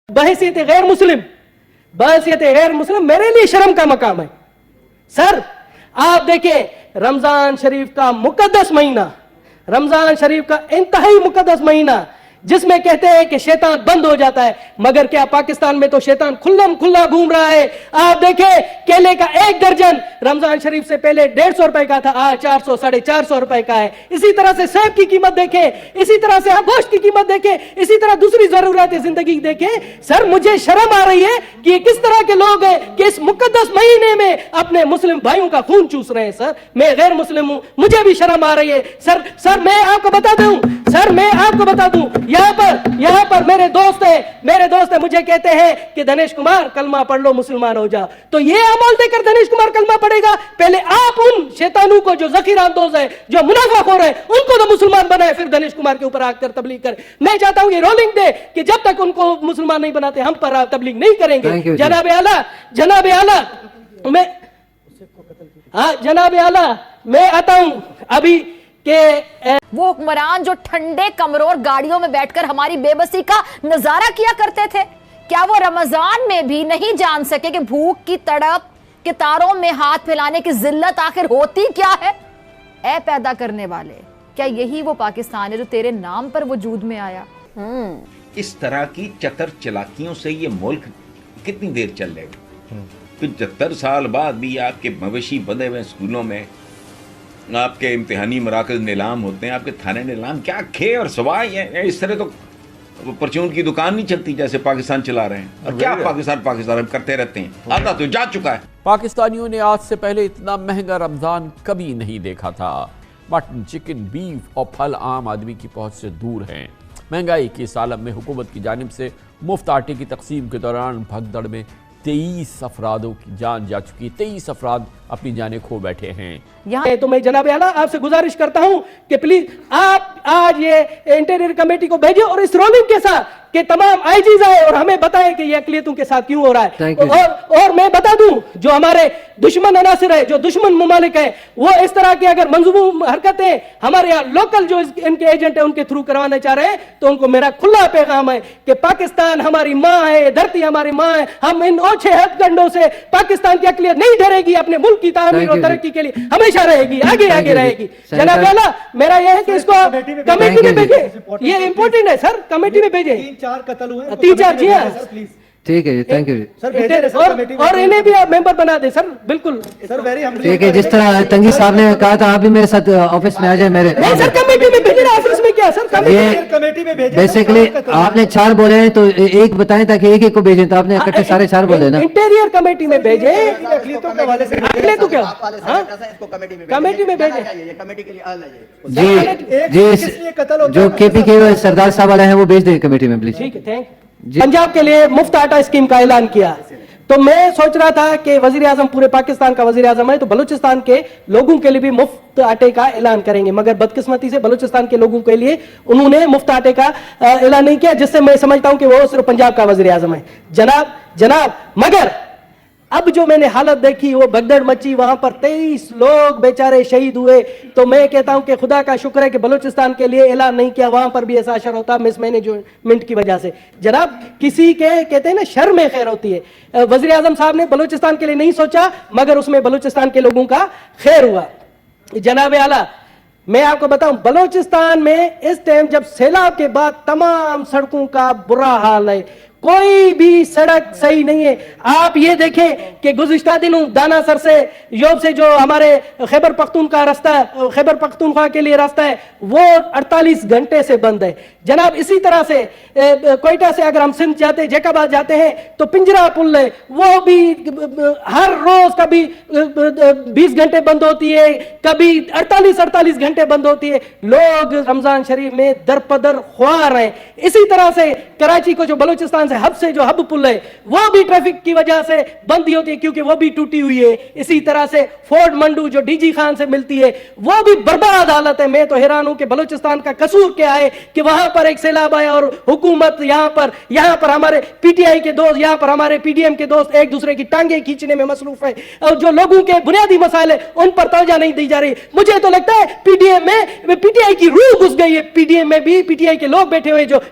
بحیثیت غیر مسلم میرے لیے شرم کا مقام ہے. سر آپ دیکھیں رمضان شریف کا مقدس مہینہ، رمضان شریف کا انتہائی مقدس مہینہ جس میں کہتے ہیں کہ شیطان بند ہو جاتا ہے، مگر کیا پاکستان میں تو شیطان کھلم کھلا گھوم رہا ہے. آپ دیکھیں کیلے کا ایک درجن رمضان شریف سے پہلے 150 روپے کا تھا، آج 400 450 روپے کا ہے. اسی طرح سے سیب کی قیمت دیکھیں، اسی طرح سے گوشت کی قیمت دیکھیں، اسی طرح دوسری ضرورت زندگی دیکھیں. سر مجھے شرم آ رہی ہے کہ یہ کس طرح کے لوگ ہیں کہ اس مقدس مہینے میں اپنے مسلم بھائیوں کا خون چوس رہے ہیں. سر میں غیر مسلم ہوں، مجھے بھی شرم آ رہی ہے. سر میں آپ کو بتا دوں یہاں پر میرے دوست ہیں مجھے کہتے ہیں کہ دنیش کمار کلمہ پڑھ لو مسلمان ہو جا. تو یہ عمل دے کر دنیش کمار کلمہ پڑھے گا؟ پہلے آپ ان شیطانوں کو جو ذخیرہ اندوز ہے، جو منافع خور ہے، ان کو تو مسلمان بنائے، پھر دنیش کمار کے اوپر آ کر تبلیغ کرے. میں چاہتا ہوں یہ رولنگ دے کہ جب تک ان کو مسلمان نہیں بناتے ہم پر تبلیغ نہیں کریں گے. جناب اعلیٰ میں آتا ہوں ابھی کہ وہ حکمران جو ٹھنڈے کمروں اور گاڑیوں میں بیٹھ کر ہماری بے بسی کا نظارہ کیا کرتے تھے، کیا وہ رمضان میں بھی نہیں جان سکے کہ بھوک کی تڑپ کے تاروں میں ہاتھ پھیلانے کی ذلت آخر ہوتی کیا ہے؟ اے پیدا کرنے والے، کیا یہی وہ پاکستان ہے جو تیرے نام پر وجود میں آیا؟ اس طرح کی چتر چلاکیوں سے یہ ملک کتنی دیر چل لے گا؟ 75 سال بعد بھی آپ کے مویشی بندے ہوئے اسکولوں میں، آپ کے امتحانی مراکز نیلام ہوتے ہیں، آپ کے تھانے نیلام، کیا کھے اور سوائے ہیں. اس طرح تو پرچون کی دکان نہیں چلتی جیسے پاکستان چلا رہے ہیں. اور کیا پاکستان کرتے رہتے ہیں، آتا تو جا چکا ہے. پاکستانیوں نے آج سے پہلے اتنا مہنگا رمضان کبھی نہیں دیکھا تھا. مٹن، چکن، بیف اور پھل عام آدمی کی پہنچ سے دور ہیں. مہنگائی کے اس عالم میں حکومت کی جانب سے مفت آٹے کی تقسیم کے دوران بھگدڑ میں 23 افرادوں کی جان جا چکی، 23 افراد اپنی جانیں کھو بیٹھے ہیں. تو میں جناب اعلیٰ آپ سے گزارش کرتا ہوں کہ پلیز آپ آج یہ انٹیریئر کمیٹی کو بھیجیں اور اس رولنگ کے ساتھ کہ تمام آئی جیز آئے اور ہمیں بتائیں کہ یہ اقلیتوں کے ساتھ کیوں ہو رہا ہے. اور میں بتا دوں جو ہمارے دشمن عناصر ہے، جو دشمن ممالک ہیں، وہ اس طرح کی اگر منظوم حرکتیں ہمارے یہاں لوکل جو ان کے ایجنٹ ہیں ان کے تھرو کروانا چاہ رہے ہیں تو ان کو میرا کھلا پیغام ہے کہ پاکستان ہماری ماں ہے، دھرتی ہماری ماں ہے. ہم ان اوچھے ہتھ کنڈوں سے پاکستان کی اقلیت نہیں ڈرے گی، اپنے ملک کی تعمیر اور ترقی کے لیے ہمیشہ رہے گی، آگے رہے گی. جناب اعلیٰ میرا یہ ہے کہ اس کو کمیٹی میں بھیجیں، یہ امپورٹنٹ ہے سر، کمیٹی میں بھیجیں. 3-4 قتل ہوئے، 3-4 جی ہاں ٹھیک ہے جی، تھینک یو جی. اور انہیں بھی آپ ممبر بنا دیں سر. بالکل ٹھیک ہے، جس طرح تنگی صاحب نے کہا تھا آپ بھی میرے ساتھ آفس میں آ جائیں. میرے نہیں سر کمیٹی میں بھیجیں، آفس میں کیا سر، کمیٹی میں بھیجیں. بیسیکلی آپ نے 4 بولے ہیں تو ایک بتائیں تاکہ ایک کو بھیجیں، تو آپ نے اکٹھے سارے 4 بولے نا. انٹیریئر کمیٹی میں بھیجیں، اگلے تو کیا کمیٹی میں بھیجیں. جی جو کے پی کے سردار صاحب والے ہیں وہ بھیج دیں کمیٹی میں پلیز. ٹھیک ہے، تھینک. پنجاب کے لیے مفت آٹا اسکیم کا اعلان کیا تو میں سوچ رہا تھا کہ وزیر اعظم پورے پاکستان کا وزیر اعظم ہے تو بلوچستان کے لوگوں کے لیے بھی مفت آٹے کا اعلان کریں گے، مگر بدقسمتی سے بلوچستان کے لوگوں کے لیے انہوں نے مفت آٹے کا اعلان نہیں کیا، جس سے میں سمجھتا ہوں کہ وہ صرف پنجاب کا وزیر اعظم ہے. جناب مگر اب جو میں نے حالت دیکھی وہ بھگدڑ مچی، وہاں پر 23 لوگ بیچارے شہید ہوئے. تو میں کہتا ہوں کہ خدا کا شکر ہے کہ بلوچستان کے لیے اعلان نہیں کیا، وہاں پر بھی ایسا اشر ہوتا مس مینجمنٹ کی وجہ سے. جناب کسی کے کہتے ہیں نا شر میں خیر ہوتی ہے، وزیر اعظم صاحب نے بلوچستان کے لیے نہیں سوچا مگر اس میں بلوچستان کے لوگوں کا خیر ہوا. جناب اعلیٰ میں آپ کو بتاؤں بلوچستان میں اس ٹائم جب سیلاب کے بعد تمام سڑکوں کا برا حال ہے، کوئی بھی سڑک صحیح نہیں ہے. آپ یہ دیکھیں کہ گزشتہ دنوں دانا سر سے یوب سے جو ہمارے خیبر پختونخوا راستہ ہے، خیبر پختونخوا کے لیے راستہ ہے، وہ 48 گھنٹے سے بند ہے. جناب اسی طرح سے کوئٹہ سے اگر ہم سندھ جاتے جیکب آباد جاتے ہیں تو پنجرا پل ہے، وہ بھی ہر روز کبھی 20 گھنٹے بند ہوتی ہے، کبھی 48 گھنٹے بند ہوتی ہے. لوگ رمضان شریف میں درپدر خوار ہیں. اسی طرح سے کراچی کو جو بلوچستان سے جو ہب پل ہے وہ بھی ٹریفک کی وجہ سے بند ہوتی ہے کیونکہ وہ بھی ٹوٹی ہوئی ہے. اسی طرح سے فورٹ منڈو جو ڈی جی خان سے ملتی ہے وہ بھی برباد حالت ہے. میں تو حیران ہوں کہ بلوچستان کا قصور کیا ہے کہ وہاں پر ایک سیلاب آیا اور حکومت یہاں پر ہمارے پی ٹی آئی کے دوست، یہاں پر ہمارے پی ڈی ایم کے دوست ایک دوسرے کی ٹانگیں کھینچنے میں مصروف ہے اور جو لوگوں کے بنیادی مسائل ہیں ان پر توجہ نہیں دی جا رہی. مجھے تو لگتا ہے پی ڈی ایم میں پی ٹی آئی کی روح گھس گئی ہے. پی ڈی ایم میں بھی پی ٹی آئی کے لوگ بیٹھے ہوئے جو